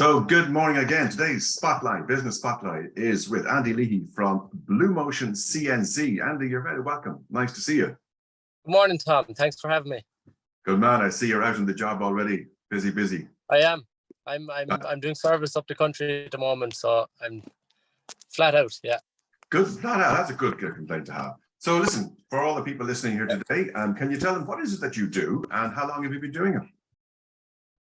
So good morning again. Today's Spotlight, Business Spotlight, is with Andy Leahy from Blue Motion CNC. Andy, you're very welcome. Nice to see you. Good morning, Tom. Thanks for having me. Good man. I see you're out on the job already. Busy. I am. I'm doing service up the country at the moment, so I'm flat out. Yeah. Good. That's a good complaint to have. So listen, for all the people listening here today, can you tell them what is it that you do and how long have you been doing it?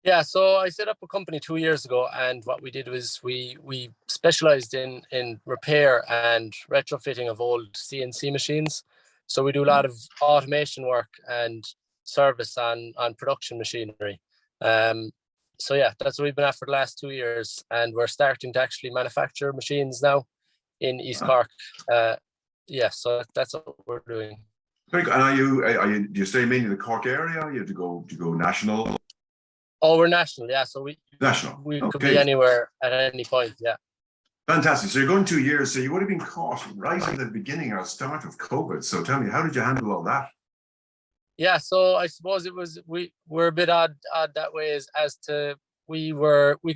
Yeah, so I set up a company 2 years ago, and what we did was we specialized in repair and retrofitting of old CNC machines. So we do a lot of automation work and service on production machinery. So yeah, that's what we've been at for the last 2 years, and we're starting to actually manufacture machines now in East Cork. Yeah, so that's what we're doing. Very good. And do you stay mainly in the Cork area? Do you go national? Oh, we're national, yeah. So we okay. Could be anywhere at any point, yeah. Fantastic. So you're going 2 years. So you would have been caught right at the beginning or start of COVID. So tell me, how did you handle all that? Yeah, so I suppose we're a bit odd that way as to we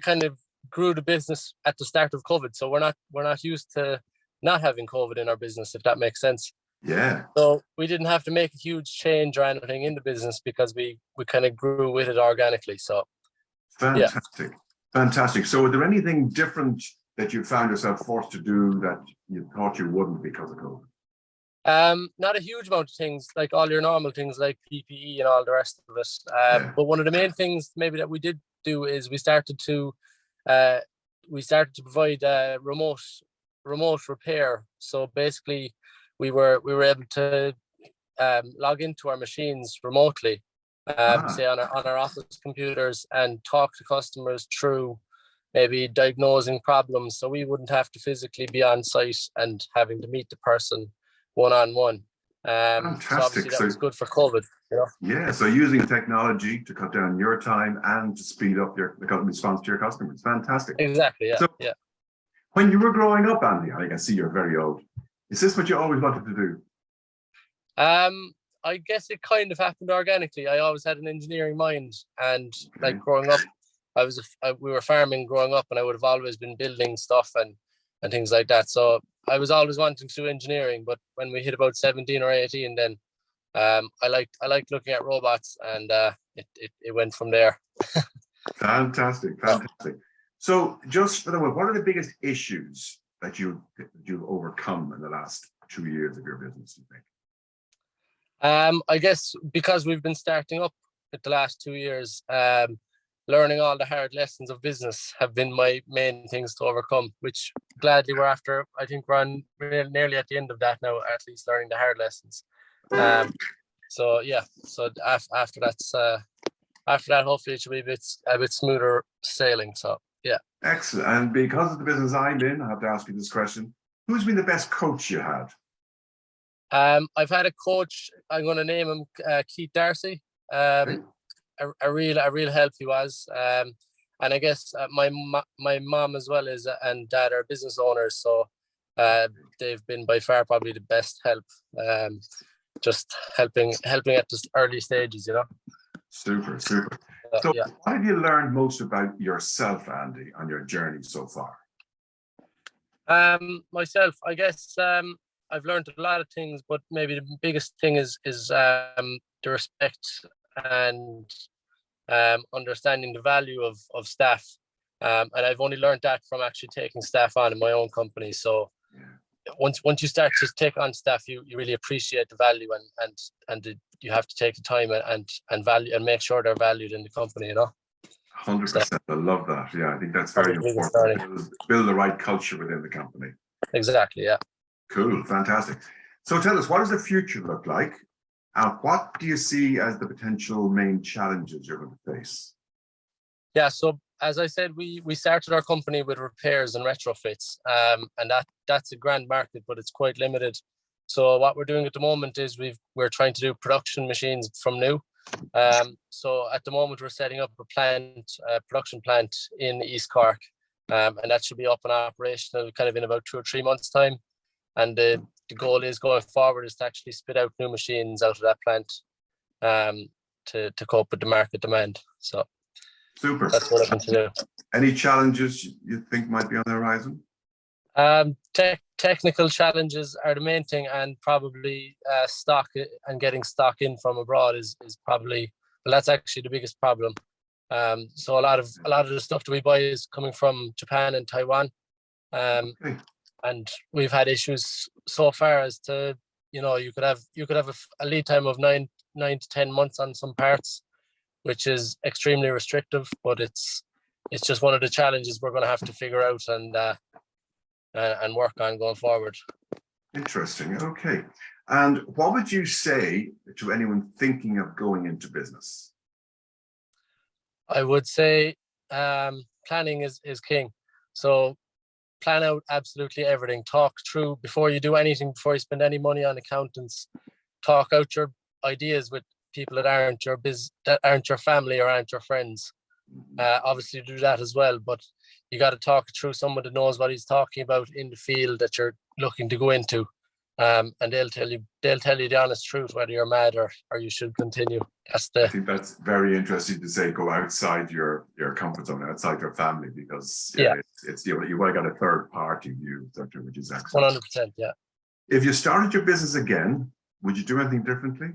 kind of grew the business at the start of COVID. So we're not used to not having COVID in our business, if that makes sense. Yeah. So we didn't have to make a huge change or anything in the business because we kind of grew with it organically. So fantastic. Yeah. Fantastic. So, was there anything different that you found yourself forced to do that you thought you wouldn't because of COVID? Not a huge amount of things, like all your normal things like PPE and all the rest of it. But one of the main things maybe that we did do is we started to provide remote repair. So basically, we were able to log into our machines remotely, say on our office computers, and talk to customers through maybe diagnosing problems, so we wouldn't have to physically be on site and having to meet the person one-on-one. Fantastic. So obviously that was good for COVID, you know? Yeah, so using technology to cut down your time and to speed up the response to your customers. Fantastic. Exactly, yeah. So, yeah. When you were growing up, Andy, I can see you're very old. Is this what you always wanted to do? I guess it kind of happened organically. I always had an engineering mind, and like growing up, we were farming growing up, and I would have always been building stuff and things like that. So I was always wanting to do engineering, but when we hit about 17 or 18, then I liked looking at robots, and it went from there. Fantastic. So just for the moment, what are the biggest issues that you've overcome in the last 2 years of your business, you think? I guess because we've been starting up at the last 2 years, learning all the hard lessons of business have been my main things to overcome, which gladly we're after. I think we're on nearly at the end of that now, at least learning the hard lessons. So yeah, so after that, hopefully it should be a bit smoother sailing. So yeah. Excellent. And because of the business I'm in, I have to ask you this question: who's been the best coach you had? I've had a coach. I'm going to name him Keith Darcy. A real help he was. And I guess my mom as well and dad are business owners, so they've been by far probably the best help. Just helping at the early stages, you know. Super. So yeah. What have you learned most about yourself, Andy, on your journey so far? Myself, I guess I've learned a lot of things, but maybe the biggest thing is the respect and understanding the value of staff. And I've only learned that from actually taking staff on in my own company. So once you start to take on staff, you really appreciate the value, and you have to take the time and value and make sure they're valued in the company, you know. 100%. I love that. Yeah, I think that's very important. Build the right culture within the company. Exactly. Yeah. Cool. Fantastic. So tell us, what does the future look like? And what do you see as the potential main challenges you're going to face? Yeah. So as I said, we started our company with repairs and retrofits, and that's a grand market, but it's quite limited. So what we're doing at the moment is we're trying to do production machines from new. So at the moment we're setting up a production plant in East Cork, and that should be up and operational kind of in about 2 or 3 months' time. And the goal is going forward is to actually spit out new machines out of that plant to cope with the market demand. So Super. That's what I'm looking to do. Any challenges you think might be on the horizon? Technical challenges are the main thing, and probably stock and getting stock in from abroad is probably, well, that's actually the biggest problem. So a lot of the stuff that we buy is coming from Japan and Taiwan, Okay. and we've had issues so far as to, you could have a lead time of 9 to 10 months on some parts, which is extremely restrictive. But it's just one of the challenges we're going to have to figure out and work on going forward. Interesting. Okay. And what would you say to anyone thinking of going into business? I would say planning is king. So plan out absolutely everything. Talk through before you do anything, before you spend any money on accountants. Talk out your ideas with people that aren't your family or aren't your friends. Obviously do that as well, but you got to talk through someone that knows what he's talking about in the field that you're looking to go into, and they'll tell you the honest truth whether you're mad or you should continue. I think that's very interesting to say. Go outside your comfort zone, outside your family, because it's you've got a third party view, which is excellent. 100%. Yeah. If you started your business again, would you do anything differently?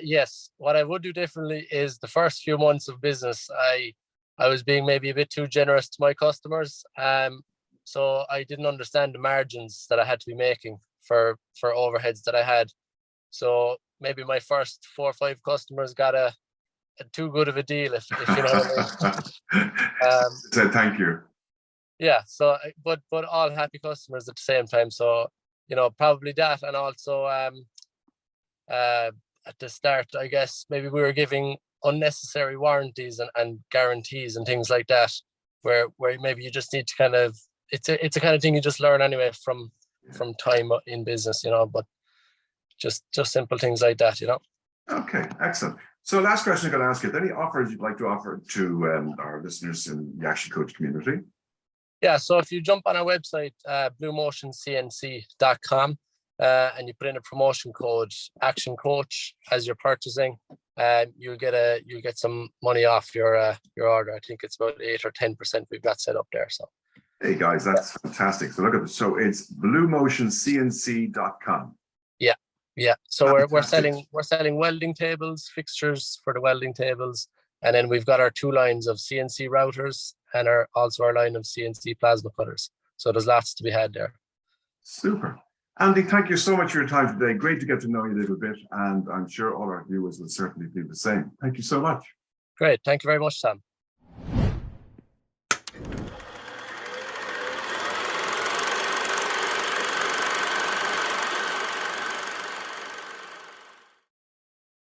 Yes, what I would do differently is the first few months of business, I was being maybe a bit too generous to my customers. So I didn't understand the margins that I had to be making for overheads that I had. So maybe my first 4 or 5 customers got a too good of a deal, if you know what I mean. So thank you. Yeah. So, but all happy customers at the same time. So probably that, and also at the start, I guess maybe we were giving unnecessary warranties and guarantees and things like that, where maybe you just need to kind of, it's a kind of thing you just learn anyway from time in business, but just simple things like that, Okay, excellent. So last question I'm going to ask you, any offers you'd like to offer to our listeners in the Action Coach community? Yeah, so if you jump on our website, bluemotioncnc.com, and you put in a promotion code Action Coach as you're purchasing, you'll get some money off your order. I think it's about 8 or 10% we've got set up there. So hey guys, that's fantastic. So look at this. So it's bluemotioncnc.com. Yeah. So we're selling welding tables, fixtures for the welding tables, and then we've got our 2 lines of CNC routers and also our line of CNC plasma cutters. So there's lots to be had there. Super. Andy, thank you so much for your time today. Great to get to know you a little bit, and I'm sure all our viewers will certainly do the same. Thank you so much. Great. Thank you very much, Sam.